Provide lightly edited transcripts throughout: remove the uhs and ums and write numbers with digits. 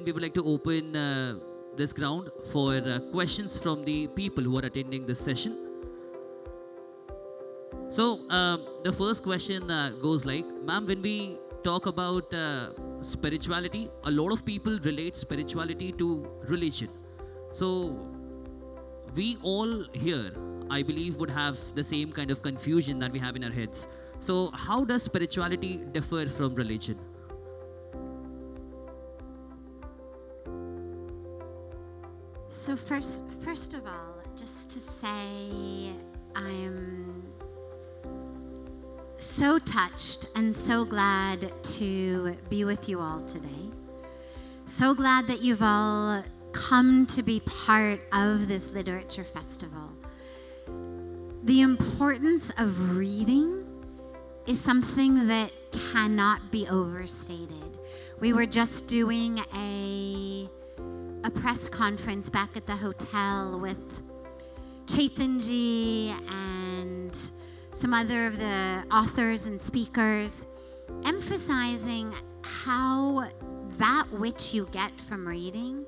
we would like to open this ground for questions from the people who are attending this session. So the first question goes like, ma'am, when we talk about spirituality, a lot of people relate spirituality to religion. So we all here, I believe, would have the same kind of confusion that we have in our heads. So how does spirituality differ from religion? So first of all, just to say, I'm so touched and so glad to be with you all today. So glad that you've all come to be part of this literature festival. The importance of reading is something that cannot be overstated. We were just doing a press conference back at the hotel with Chaitanji and some other of the authors and speakers, emphasizing how that which you get from reading,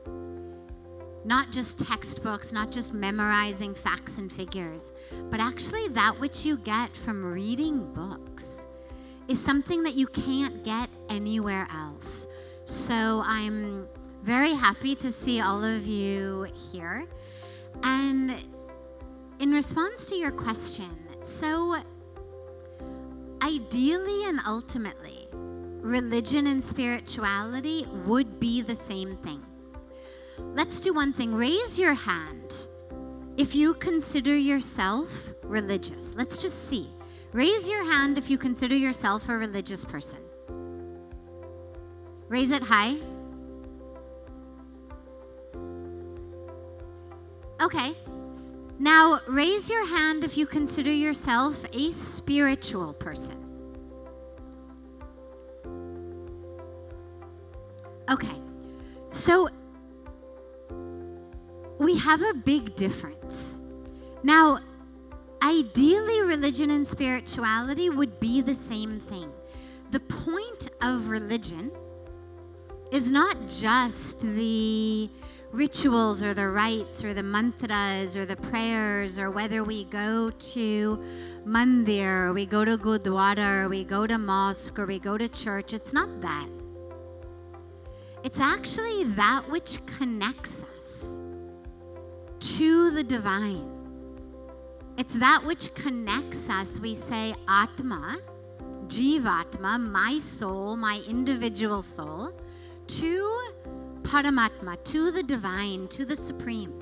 not just textbooks, not just memorizing facts and figures, but actually that which you get from reading books is something that you can't get anywhere else. So I'm very happy to see all of you here. And in response to your question, so ideally and ultimately, religion and spirituality would be the same thing. Let's do one thing. Raise your hand if you consider yourself religious. Let's just see. Raise your hand if you consider yourself a religious person. Raise it high. Okay. Now, raise your hand if you consider yourself a spiritual person. Okay. So, we have a big difference. Now, ideally, religion and spirituality would be the same thing. The point of religion is not just the rituals or the rites or the mantras or the prayers, or whether we go to mandir or we go to gurdwara or we go to mosque or we go to church. It's not that. It's actually that which connects us to the divine. It's that which connects us. We say Atma, Jivatma, my soul, my individual soul, to Paramatma, to the divine, to the supreme.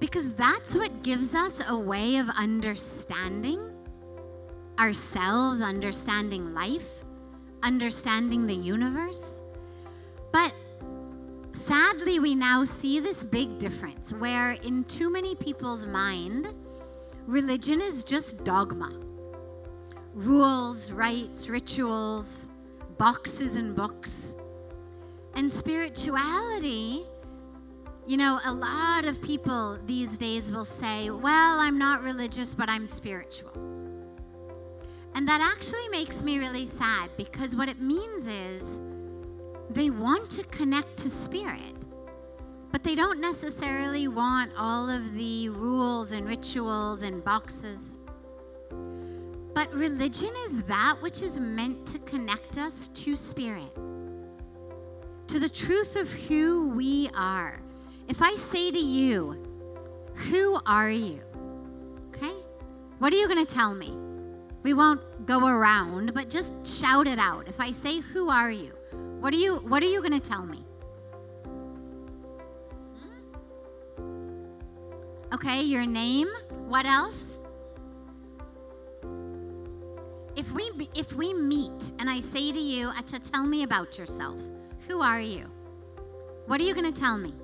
Because that's what gives us a way of understanding ourselves, understanding life, understanding the universe. But sadly, we now see this big difference where in too many people's mind, religion is just dogma. Rules, rites, rituals, boxes and books. And spirituality, you know, a lot of people these days will say, well, I'm not religious, but I'm spiritual. And that actually makes me really sad, because what it means is they want to connect to spirit, but they don't necessarily want all of the rules and rituals and boxes. But religion is that which is meant to connect us to spirit, to the truth of who we are. If I say to you, who are you? Okay? What are you going to tell me? We won't go around, but just shout it out. If I say, who are you? What are you going to tell me? Okay, your name. What else? If we meet and I say to you, Acha, tell me about yourself. Who are you? What are you going to tell me?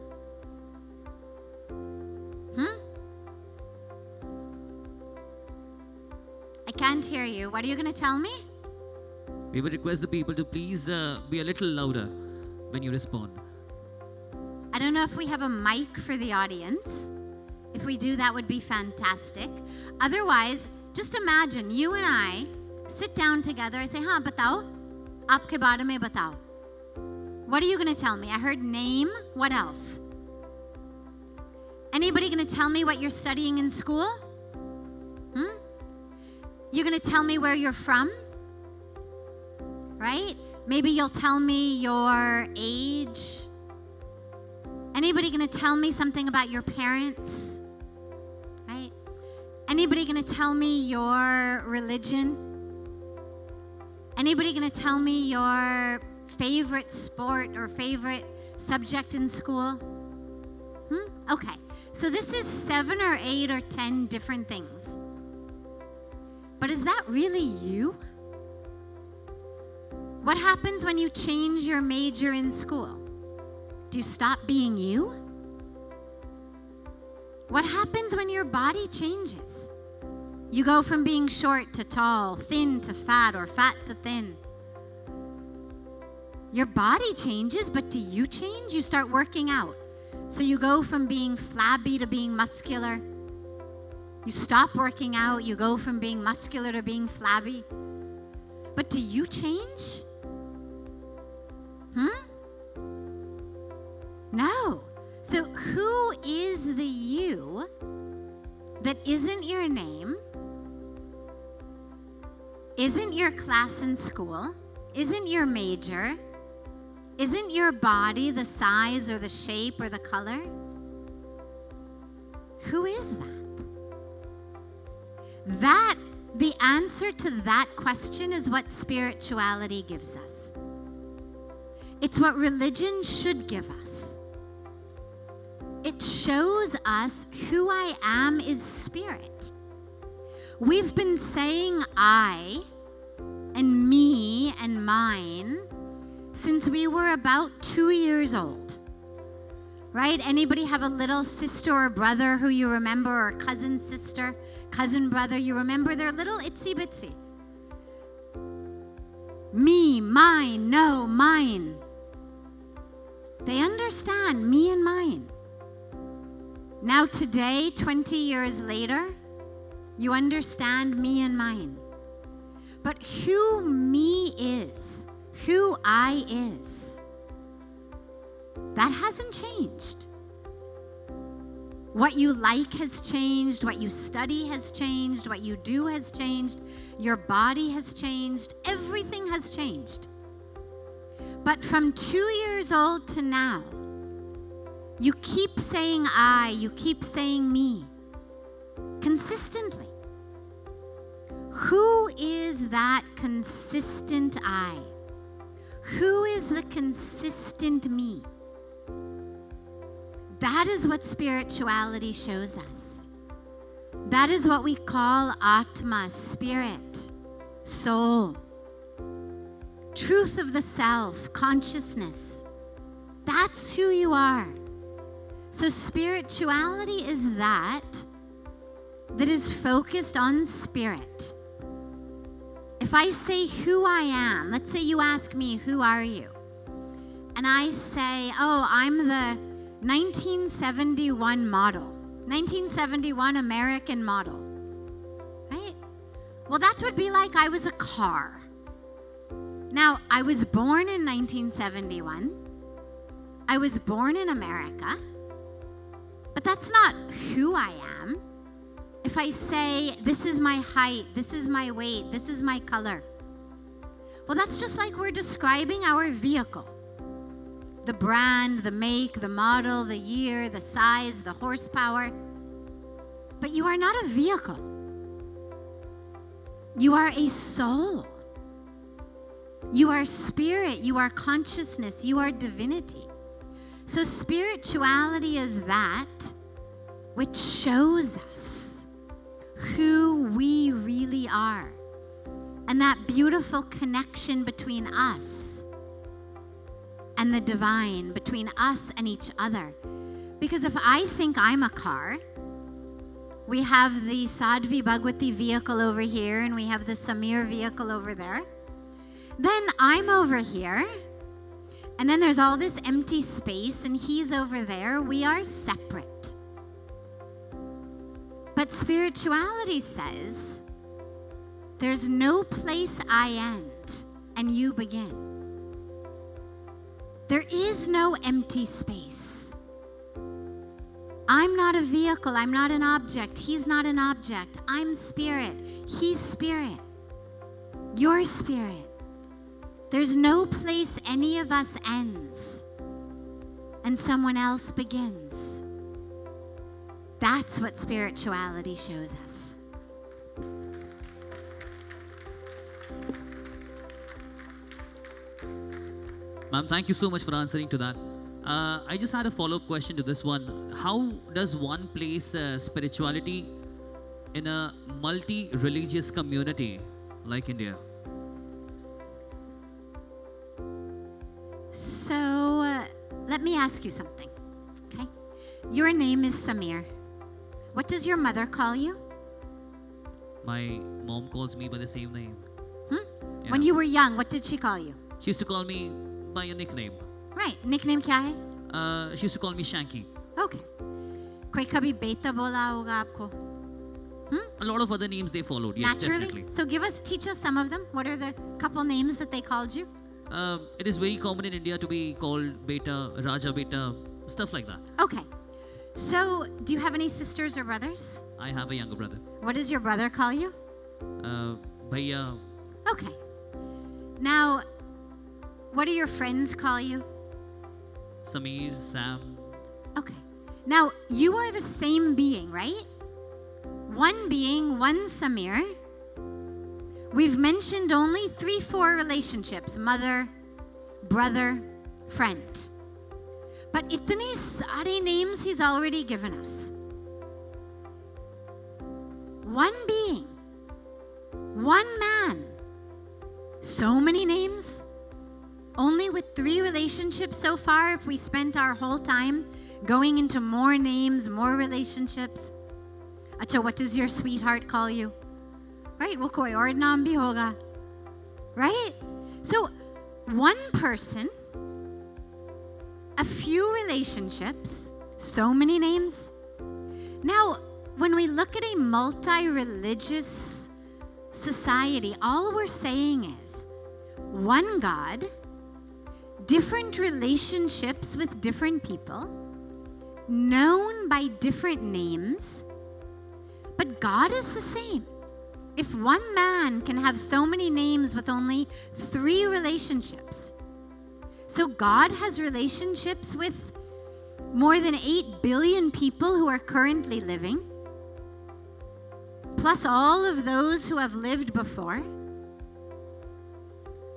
I can't hear you. What are you going to tell me? We would request the people to please be a little louder when you respond. I don't know if we have a mic for the audience. If we do, that would be fantastic. Otherwise, just imagine you and I sit down together. I say, हाँ बताओ, आपके बारे में बताओ. What are you going to tell me? I heard name. What else? Anybody going to tell me what you're studying in school? You're going to tell me where you're from? Right? Maybe you'll tell me your age. Anybody going to tell me something about your parents? Right? Anybody going to tell me your religion? Anybody going to tell me your favorite sport or favorite subject in school? Okay. So this is 7 or 8 or 10 different things. But is that really you? What happens when you change your major in school? Do you stop being you? What happens when your body changes? You go from being short to tall, thin to fat, or fat to thin. Your body changes, but do you change? You start working out. So you go from being flabby to being muscular. You stop working out, you go from being muscular to being flabby. But do you change? No. So who is the you that isn't your name, isn't your class in school, isn't your major, isn't your body the size or the shape or the color? Who is that? The answer to that question is what spirituality gives us. It's what religion should give us. It shows us who I am is spirit. We've been saying I and me and mine since we were about 2 years old, right? Anybody have a little sister or brother who you remember, or cousin sister, cousin brother, you remember their little itsy bitsy? Me, mine, no, mine. They understand me and mine. Now today, 20 years later, you understand me and mine. But who me is, who I is, that hasn't changed. What you like has changed, what you study has changed, what you do has changed, your body has changed, everything has changed. But from 2 years old to now, you keep saying I, you keep saying me, consistently. Who is that consistent I? Who is the consistent me? That is what spirituality shows us. That is what we call Atma, spirit, soul, truth of the self, consciousness. That's who you are. So spirituality is that is focused on spirit. If I say who I am, let's say you ask me, who are you? And I say, oh, I'm the 1971 model, 1971 American model, right? Well, that would be like I was a car. Now, I was born in 1971. I was born in America, but that's not who I am. If I say, this is my height, this is my weight, this is my color, well, that's just like we're describing our vehicle. The brand, the make, the model, the year, the size, the horsepower. But you are not a vehicle. You are a soul. You are spirit. You are consciousness. You are divinity. So spirituality is that which shows us who we really are. And that beautiful connection between us and the divine, between us and each other. Because if I think I'm a car, we have the Sadhvi Bhagwati vehicle over here, and we have the Samir vehicle over there. Then I'm over here, and then there's all this empty space, and he's over there. We are separate. But spirituality says, there's no place I end and you begin. There is no empty space. I'm not a vehicle. I'm not an object. He's not an object. I'm spirit. He's spirit. You're spirit. There's no place any of us ends and someone else begins. That's what spirituality shows us. Ma'am, thank you so much for answering to that. I just had a follow-up question to this one. How does one place spirituality in a multi-religious community like India? So, let me ask you something, okay? Your name is Samir. What does your mother call you? My mom calls me by the same name. Yeah. When you were young, what did she call you? She used to call me by a nickname. Right. Nickname क्या है? She used to call me Shanky. Okay. कोई कभी बेटा बोला होगा आपको? A lot of other names they followed. Yes, Naturally. definitely. So teach us some of them. What are the couple names that they called you? It is very common in India to be called Beta, Raja Beta, stuff like that. Okay. So, do you have any sisters or brothers? I have a younger brother. What does your brother call you? Bhaiya. Okay. Now, what do your friends call you? Sameer, Sam. Okay. Now, you are the same being, right? One being, one Samir. We've mentioned only 3-4 relationships: mother, brother, friend. But itne sare names he's already given us. One being, one man. So many names. Only with 3 relationships so far. If we spent our whole time going into more names, more relationships. Acha, what does your sweetheart call you? Right? Wo koi aur naam bhi hoga. Right? So, one person, a few relationships, so many names. Now, when we look at a multi-religious society, all we're saying is one God, different relationships with different people, known by different names, but God is the same. If one man can have so many names with only 3 relationships, so God has relationships with more than 8 billion people who are currently living, plus all of those who have lived before.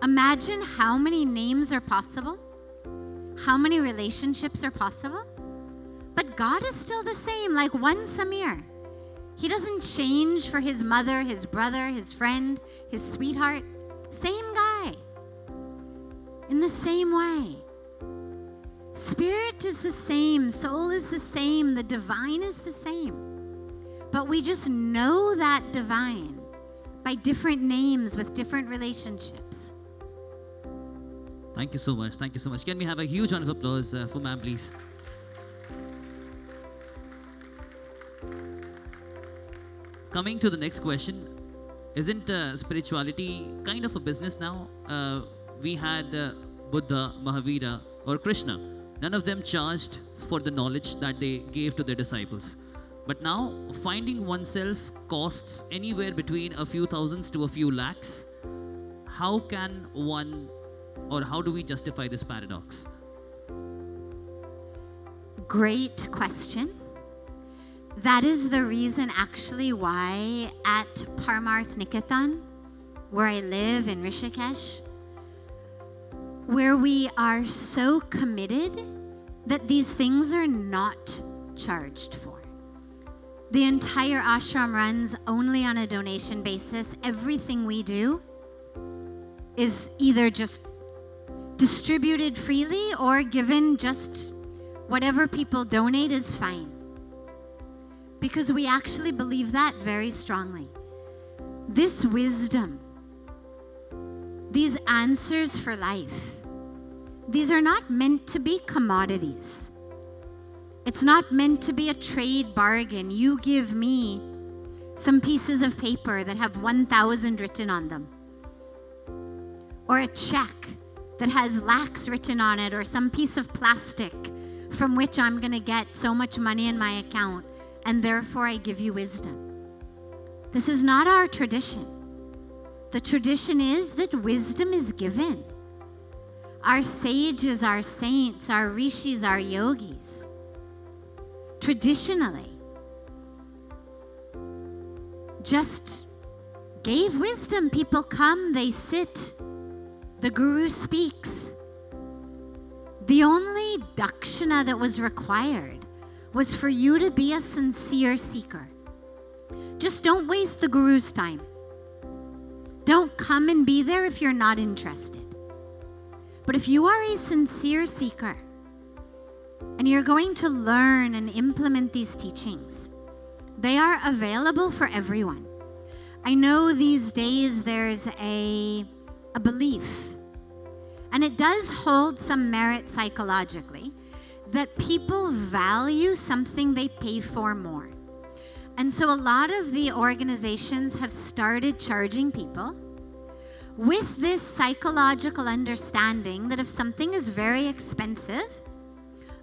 Imagine how many names are possible, how many relationships are possible. But God is still the same, like one Samir. He doesn't change for his mother, his brother, his friend, his sweetheart. Same guy. In the same way. Spirit is the same, soul is the same, the divine is the same. But we just know that divine by different names with different relationships. Thank you so much. Thank you so much. Can we have a huge round of applause for ma'am, please? Coming to the next question, isn't spirituality kind of a business now? We had Buddha, Mahavira, or Krishna. None of them charged for the knowledge that they gave to their disciples. But now, finding oneself costs anywhere between a few thousands to a few lakhs. How can one, or how do we justify this paradox? Great question. That is the reason actually why at Parmarth Niketan, where I live in Rishikesh, where we are so committed that these things are not charged for. The entire ashram runs only on a donation basis. Everything we do is either just distributed freely or given just whatever people donate is fine. Because we actually believe that very strongly. This wisdom, these answers for life, these are not meant to be commodities. It's not meant to be a trade bargain. You give me some pieces of paper that have 1,000 written on them. Or a check that has lakhs written on it or some piece of plastic from which I'm going to get so much money in my account, and therefore I give you wisdom. This is not our tradition. The tradition is that wisdom is given. Our sages, our saints, our rishis, our yogis, traditionally, just gave wisdom. People come, they sit, the guru speaks. The only dakshina that was required was for you to be a sincere seeker. Just don't waste the guru's time. Don't come and be there if you're not interested. But if you are a sincere seeker and you're going to learn and implement these teachings, they are available for everyone. I know these days there's a belief, and it does hold some merit psychologically, that people value something they pay for more. And so a lot of the organizations have started charging people with this psychological understanding that if something is very expensive,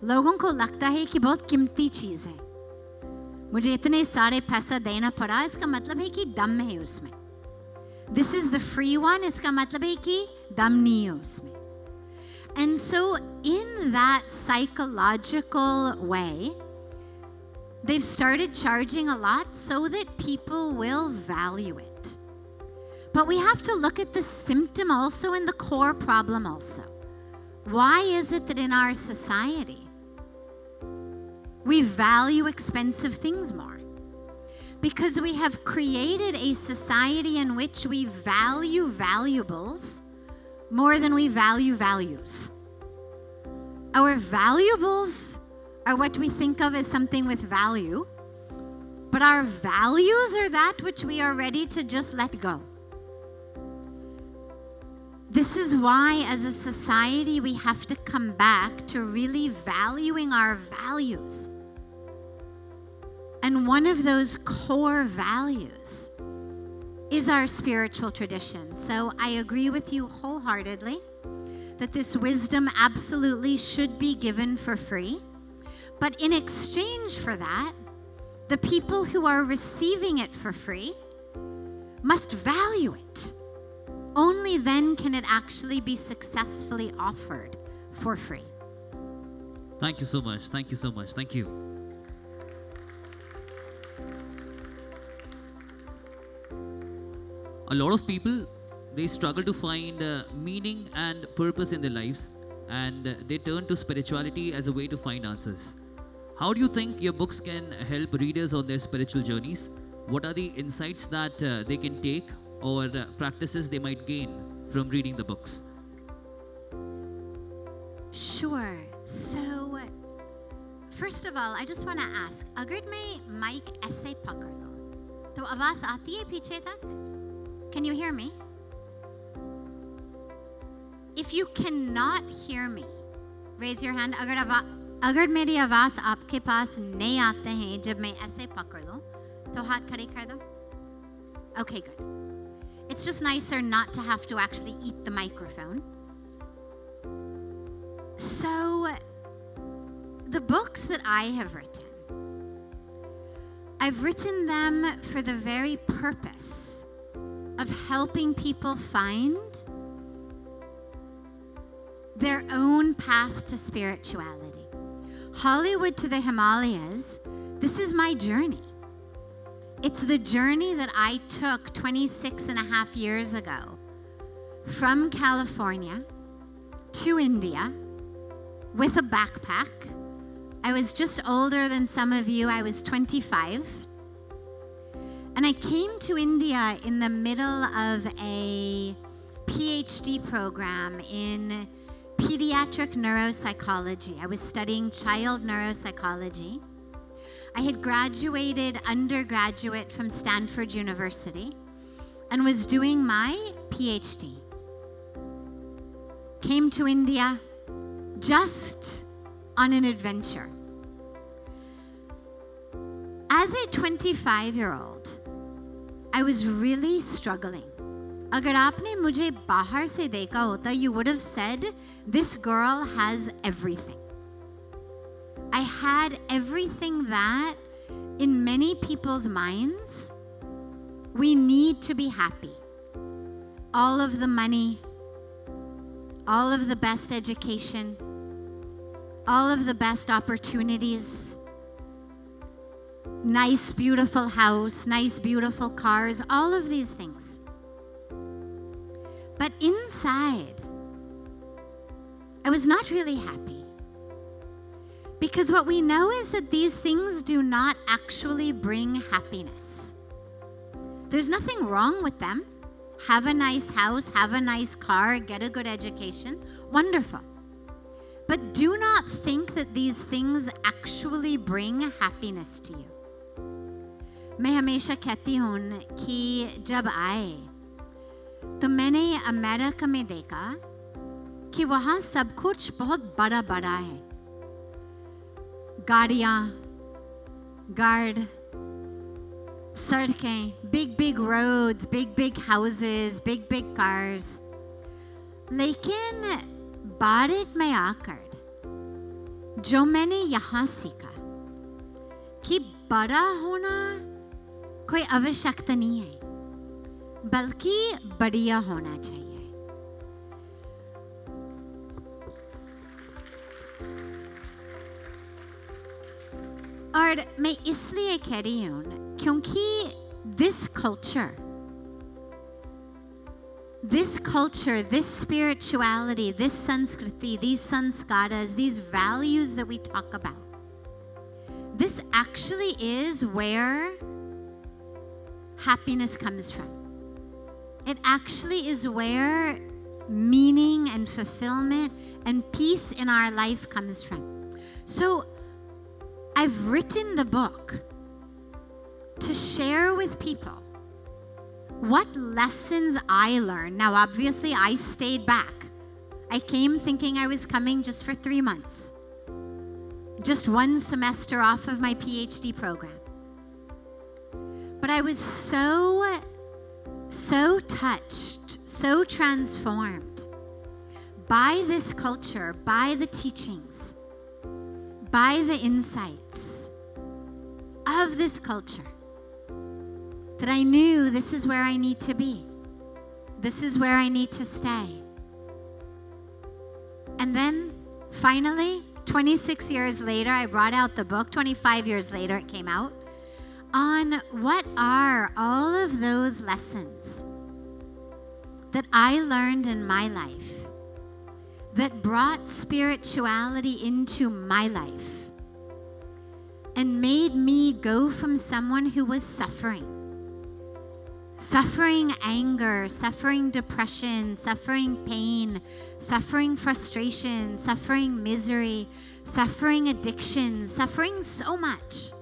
लोगों को लगता है कि बहुत कीमती चीज़ है, मुझे इतने सारे पैसा देना पड़ा, इसका मतलब है कि दम है उसमें. This is the free one, इसका मतलब है कि दम नहीं है उसमें. And so in that psychological way, they've started charging a lot so that people will value it. But we have to look at the symptom also and the core problem also. Why is it that in our society we value expensive things more? Because we have created a society in which we value valuables more than we value values. Our valuables are what we think of as something with value, but our values are that which we are ready to just let go. This is why, as a society, we have to come back to really valuing our values. And one of those core values is our spiritual tradition. So I agree with you wholeheartedly that this wisdom absolutely should be given for free. But in exchange for that, the people who are receiving it for free must value it. Only then can it actually be successfully offered for free. Thank you so much. Thank you so much. Thank you. A lot of people, they struggle to find meaning and purpose in their lives, and they turn to spirituality as a way to find answers. How do you think your books can help readers on their spiritual journeys? What are the insights that they can take or practices they might gain from reading the books? Sure. So, first of all, I just want to ask, अगर मैं mic ऐसे पकड़ लूँ, तो आवाज़ आती है पीछे तक? Can you hear me? If you cannot hear me, raise your hand. अगर मेरी आवाज़ आपके पास नहीं आते हैं जब मैं ऐसे पकड़ लूँ, तो हाथ खड़े कर दो. Okay, good. It's just nicer not to have to actually eat the microphone. So, the books that I have written, I've written them for the very purpose of helping people find their own path to spirituality. Hollywood to the Himalayas, this is my journey. It's the journey that I took 26 and a half years ago from California to India with a backpack. I was just older than some of you. I was 25. And I came to India in the middle of a PhD program in pediatric neuropsychology. I was studying child neuropsychology. I had graduated undergraduate from Stanford University and was doing my PhD. Came to India just on an adventure. As a 25-year-old, I was really struggling. अगर आपने मुझे बाहर से देखा होता, you would have said, this girl has everything. I had everything that, in many people's minds, we need to be happy. All of the money, all of the best education, all of the best opportunities, nice, beautiful house, nice, beautiful cars, all of these things. But inside, I was not really happy. Because what we know is that these things do not actually bring happiness. There's nothing wrong with them. Have a nice house, have a nice car, get a good education. Wonderful. But do not think that these things actually bring happiness to you. मैं हमेशा कहती हूँ कि जब आए तो मैंने America में देखा कि वहाँ सब कुछ बहुत बड़ा बड़ा है. गाड़ियाँ, गार्ड, सड़कें, big roads, big houses, big cars. लेकिन भारत में आकर जो मैंने यहाँ सीखा कि बड़ा होना कोई आवश्यकता नहीं है, बल्कि बढ़िया होना चाहिए. और मैं इसलिए कह रही हूँ क्योंकि this culture, this spirituality, this sanskriti, these sanskaras, these values that we talk about, this actually is where happiness comes from. It actually is where meaning and fulfillment and peace in our life comes from. So I've written the book to share with people what lessons I learned. Now, obviously, I stayed back. I came thinking I was coming just for 3 months, just 1 semester off of my PhD program. But I was so touched, so transformed by this culture, by the teachings, by the insights of this culture, that I knew this is where I need to be. This is where I need to stay. And then, finally, 26 years later, I brought out the book. 25 years later, it came out, on what are all of those lessons that I learned in my life that brought spirituality into my life and made me go from someone who was suffering anger, suffering depression, suffering pain, suffering frustration, suffering misery, suffering addiction, suffering so much.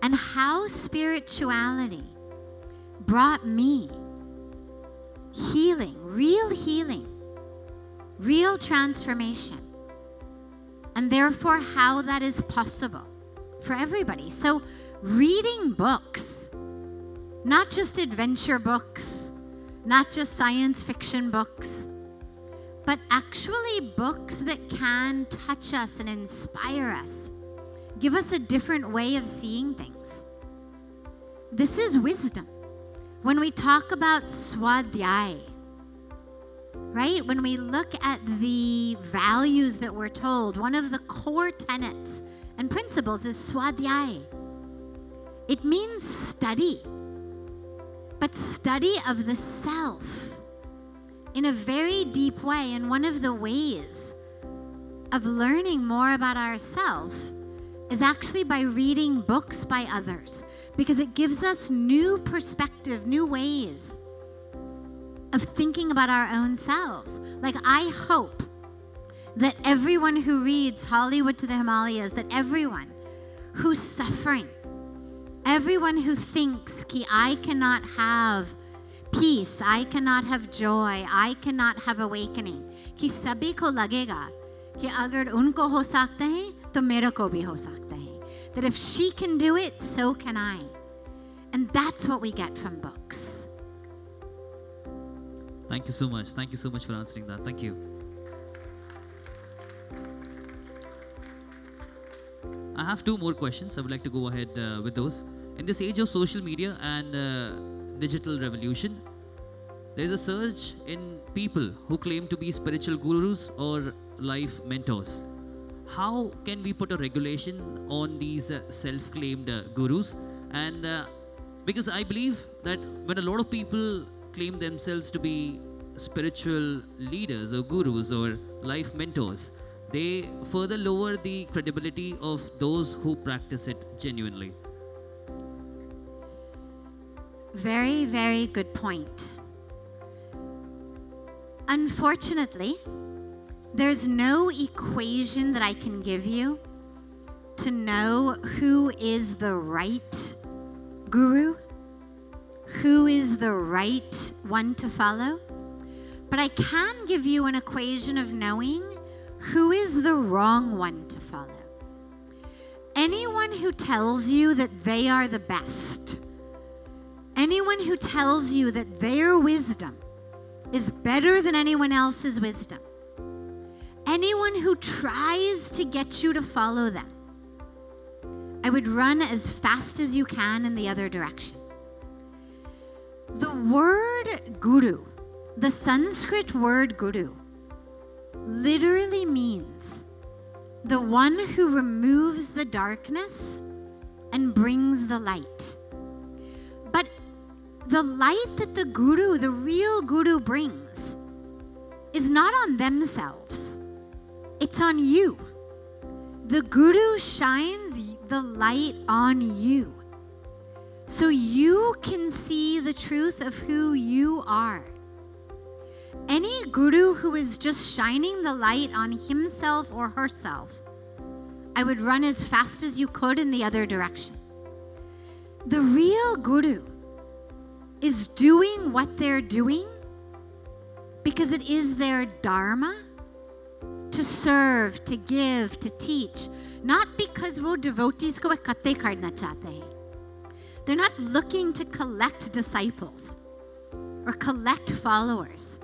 And how spirituality brought me healing, real transformation. And therefore how that is possible for everybody. So reading books, not just adventure books, not just science fiction books, but actually books that can touch us and inspire us, give us a different way of seeing things. This is wisdom. When we talk about swadhyay, right? When we look at the values that we're told, one of the core tenets and principles is swadhyay. It means study, but study of the self in a very deep way. And one of the ways of learning more about ourselves is actually by reading books by others, because it gives us new perspective, new ways of thinking about our own selves. Like, I hope that everyone who reads Hollywood to the Himalayas, that everyone who's suffering, everyone who thinks ki I cannot have peace, I cannot have joy, I cannot have awakening, कि सभी को लगेगा कि अगर उनको हो सकता है तो मेरे को भी हो सकता है. That if she can do it, so can I. And that's what we get from books. Thank you so much. Thank you so much for answering that. Thank you. I have two more questions. I would like to go ahead with those. In this age of social media and digital revolution, there is a surge in people who claim to be spiritual gurus or life mentors. How can we put a regulation on these self-claimed gurus? And because I believe that when a lot of people claim themselves to be spiritual leaders or gurus or life mentors, they further lower the credibility of those who practice it genuinely. Very, very good point. Unfortunately, there's no equation that I can give you to know who is the right guru, who is the right one to follow. But I can give you an equation of knowing who is the wrong one to follow. Anyone who tells you that they are the best, anyone who tells you that their wisdom is better than anyone else's wisdom, anyone who tries to get you to follow them, I would run as fast as you can in the other direction. The word guru, the Sanskrit word guru, literally means the one who removes the darkness and brings the light. But the light that the guru, the real guru, brings is not on themselves. It's on you. The guru shines the light on you so you can see the truth of who you are. Any guru who is just shining the light on himself or herself, I would run as fast as you could in the other direction. The real guru is doing what they're doing because it is their dharma to serve, to give, to teach, not because wo devotees ko ikatte karna chahte hain. They're not looking to collect disciples or collect followers.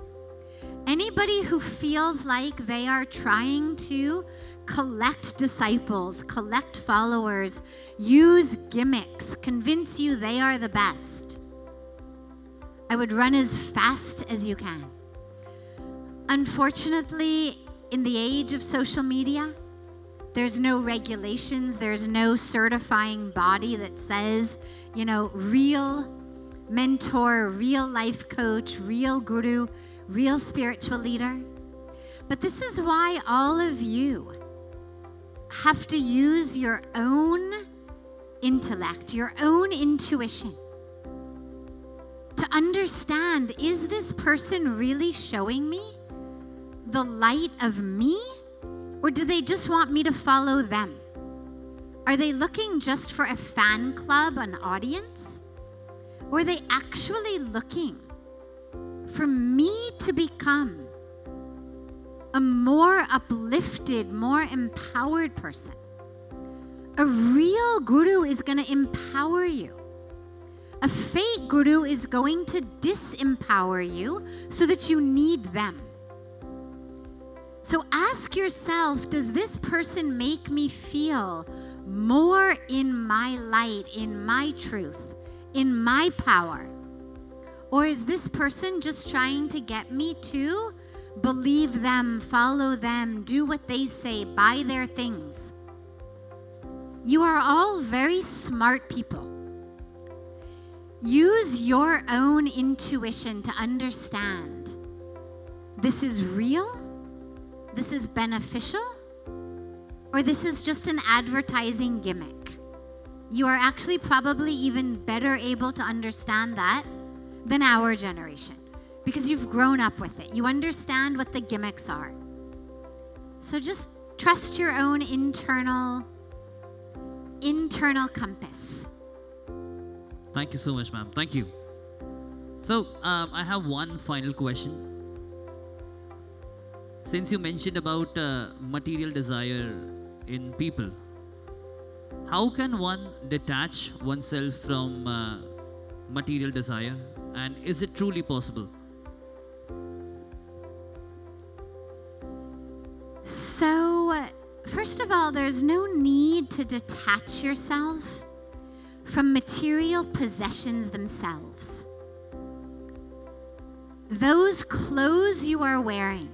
Anybody who feels like they are trying to collect disciples, collect followers, use gimmicks, convince you they are the best, I would run as fast as you can. Unfortunately, in the age of social media, there's no regulations, there's no certifying body that says, real mentor, real life coach, real guru, real spiritual leader. But this is why all of you have to use your own intellect, your own intuition to understand, is this person really showing me the light of me, or do they just want me to follow them? Are they looking just for a fan club, an audience? Or are they actually looking for me to become a more uplifted, more empowered person? A real guru is going to empower you. A fake guru is going to disempower you so that you need them. So ask yourself, does this person make me feel more in my light, in my truth, in my power? Or is this person just trying to get me to believe them, follow them, do what they say, buy their things? You are all very smart people. Use your own intuition to understand this is real, this is beneficial, or this is just an advertising gimmick. You are actually probably even better able to understand that than our generation because you've grown up with it. You understand what the gimmicks are. So just trust your own internal compass. Thank you so much, ma'am. Thank you. So, I have one final question. Since you mentioned about material desire in people, how can one detach oneself from material desire, and is it truly possible? First of all, there's no need to detach yourself from material possessions themselves. Those clothes you are wearing,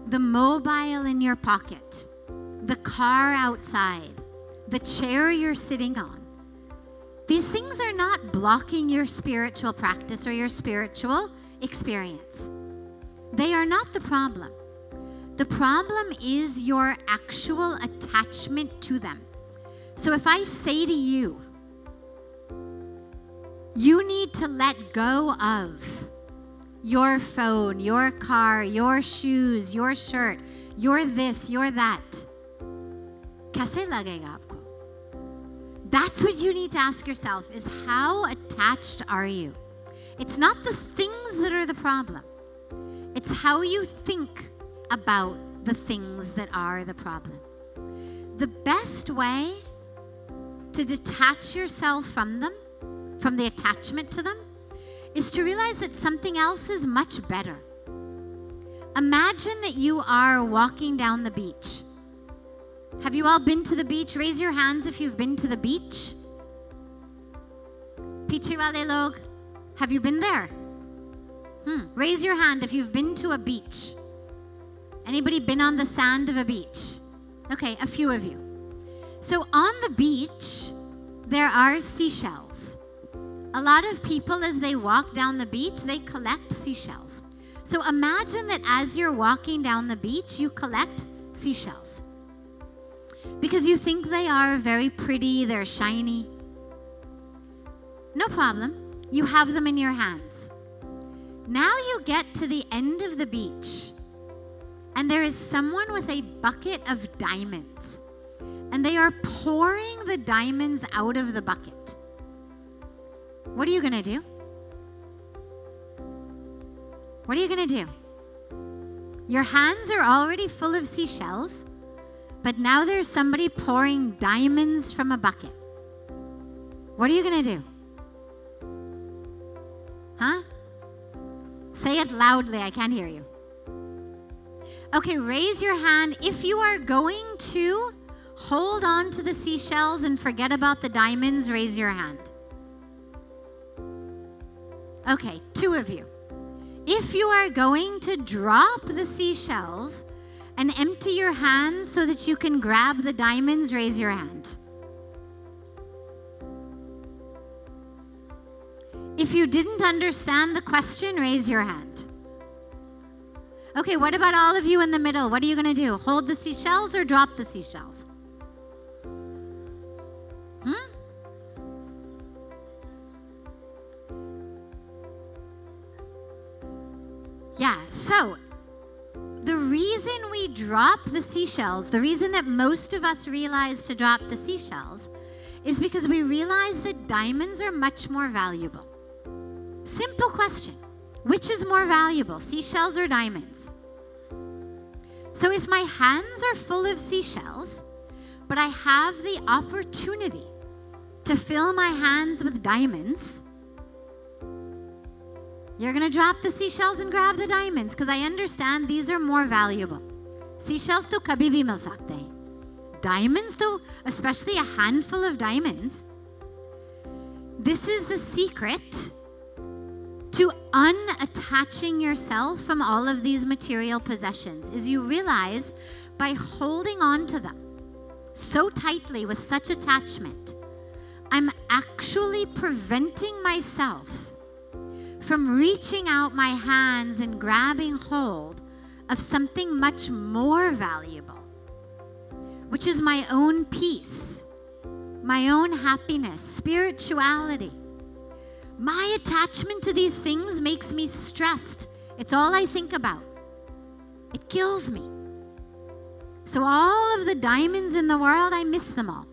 the mobile in your pocket, the car outside, the chair you're sitting on, these things are not blocking your spiritual practice or your spiritual experience. They are not the problem. The problem is your actual attachment to them. So if I say to you, you need to let go of your phone, your car, your shoes, your shirt, your this, your that. Kaise lagega aapko? That's what you need to ask yourself, is how attached are you? It's not the things that are the problem. It's how you think about the things that are the problem. The best way to detach yourself from them, from the attachment to them, is to realize that something else is much better. Imagine that you are walking down the beach. Have you all been to the beach? Raise your hands if you've been to the beach. Piche wale log, have you been there? Raise your hand if you've been to a beach. Anybody been on the sand of a beach? Okay, a few of you. So on the beach, there are seashells. A lot of people, as they walk down the beach, they collect seashells. So imagine that as you're walking down the beach, you collect seashells. Because you think they are very pretty, they're shiny. No problem. You have them in your hands. Now you get to the end of the beach, and there is someone with a bucket of diamonds, and they are pouring the diamonds out of the bucket. What are you going to do? What are you going to do? Your hands are already full of seashells, but now there's somebody pouring diamonds from a bucket. What are you going to do? Huh? Say it loudly, I can't hear you. Okay, raise your hand. If you are going to hold on to the seashells and forget about the diamonds, raise your hand. Okay, 2 of you. If you are going to drop the seashells and empty your hands so that you can grab the diamonds, raise your hand. If you didn't understand the question, raise your hand. Okay, what about all of you in the middle? What are you going to do? Hold the seashells or drop the seashells? Yeah, so the reason we drop the seashells, the reason that most of us realize to drop the seashells, is because we realize that diamonds are much more valuable. Simple question. Which is more valuable, seashells or diamonds? So if my hands are full of seashells, but I have the opportunity to fill my hands with diamonds, you're going to drop the seashells and grab the diamonds, because I understand these are more valuable. Seashells to kabhi bhi mil sakte hain. Diamonds though, especially a handful of diamonds. This is the secret to unattaching yourself from all of these material possessions, is you realize by holding on to them so tightly with such attachment, I'm actually preventing myself from reaching out my hands and grabbing hold of something much more valuable, which is my own peace, my own happiness, spirituality. My attachment to these things makes me stressed. It's all I think about. It kills me. So all of the diamonds in the world, I miss them all.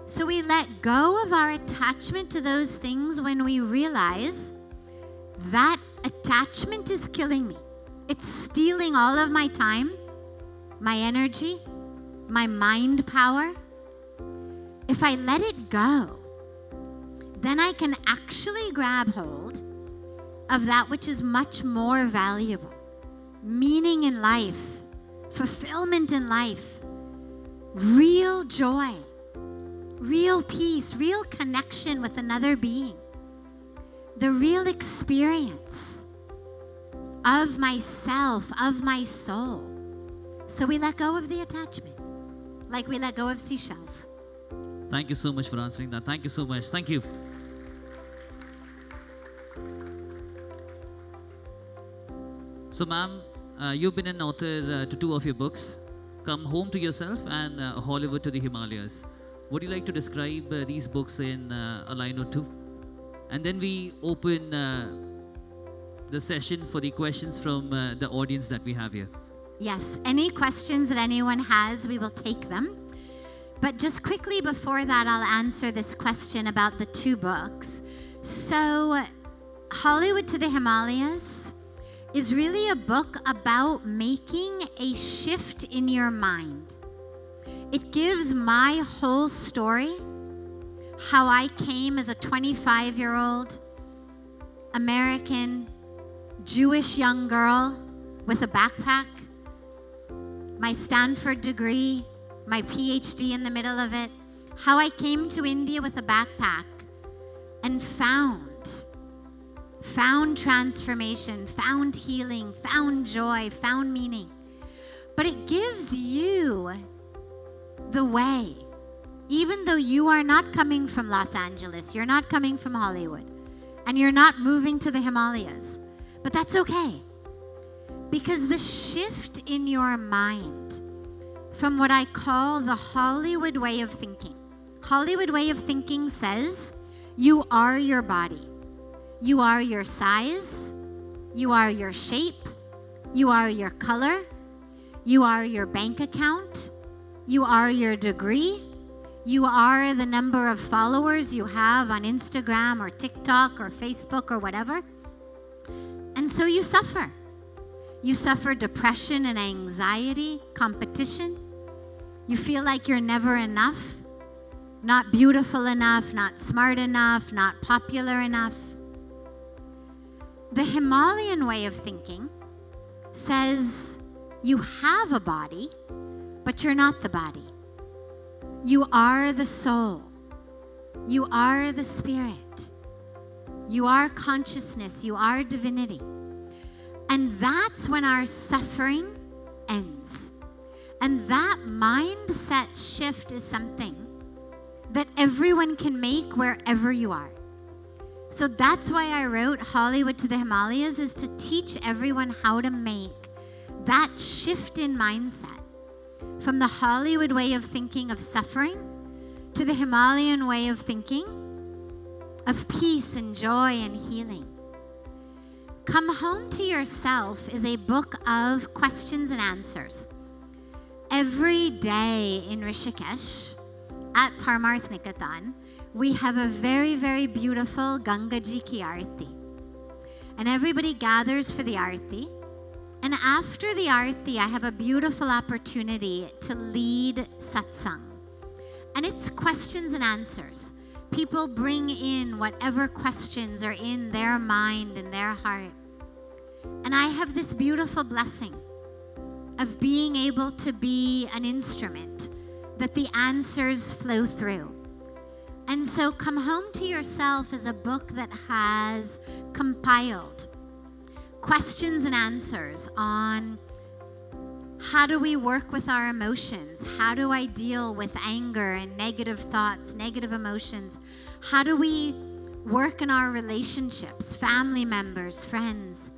So we let go of our attachment to those things when we realize that attachment is killing me. It's stealing all of my time, my energy, my mind power. If I let it go, then I can actually grab hold of that which is much more valuable. Meaning in life, fulfillment in life, real joy, real peace, real connection with another being, the real experience of myself, of my soul. So we let go of the attachment, like we let go of seashells. Thank you so much for answering that. Thank you so much. Thank you. So, ma'am, you've been an author to 2 of your books, Come Home to Yourself and Hollywood to the Himalayas. Would you like to describe these books in a line or two? And then we open the session for the questions from the audience that we have here. Yes, any questions that anyone has, we will take them. But just quickly before that, I'll answer this question about the 2 books. So, Hollywood to the Himalayas is really a book about making a shift in your mind. It gives my whole story, how I came as a 25-year-old American Jewish young girl with a backpack, my Stanford degree, my PhD in the middle of it, how I came to India with a backpack and found transformation, found healing, found joy, found meaning. But it gives you the way. Even though you are not coming from Los Angeles, you're not coming from Hollywood, and you're not moving to the Himalayas. But that's okay. Because the shift in your mind from what I call the Hollywood way of thinking. Hollywood way of thinking says you are your body. You are your size. You are your shape. You are your color. You are your bank account. You are your degree. You are the number of followers you have on Instagram or TikTok or Facebook or whatever. And so you suffer. You suffer depression and anxiety, competition. You feel like you're never enough, not beautiful enough, not smart enough, not popular enough. The Himalayan way of thinking says you have a body, but you're not the body. You are the soul. You are the spirit. You are consciousness. You are divinity. And that's when our suffering ends. And that mindset shift is something that everyone can make wherever you are. So that's why I wrote Hollywood to the Himalayas, is to teach everyone how to make that shift in mindset from the Hollywood way of thinking of suffering to the Himalayan way of thinking of peace and joy and healing. Come Home to Yourself is a book of questions and answers. Every day in Rishikesh at Parmarth Nikatan, we have a very, very beautiful Gangaji ki Aarti. And everybody gathers for the Aarti. And after the Aarti, I have a beautiful opportunity to lead satsang. And it's questions and answers. People bring in whatever questions are in their mind and their heart. And I have this beautiful blessing of being able to be an instrument that the answers flow through. And so Come Home to Yourself is a book that has compiled questions and answers on how do we work with our emotions? How do I deal with anger and negative thoughts, negative emotions? How do we work in our relationships, family members, friends?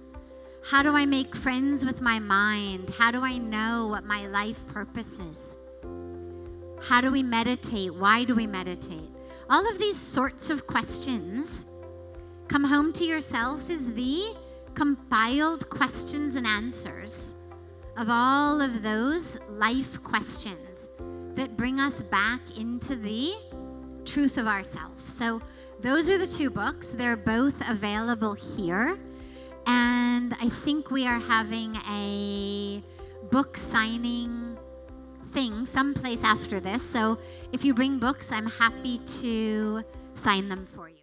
How do I make friends with my mind? How do I know what my life purpose is? How do we meditate? Why do we meditate? All of these sorts of questions. Come Home to Yourself is the compiled questions and answers of all of those life questions that bring us back into the truth of ourselves. So those are the 2 books. They're both available here. And I think we are having a book signing thing someplace after this. So if you bring books, I'm happy to sign them for you.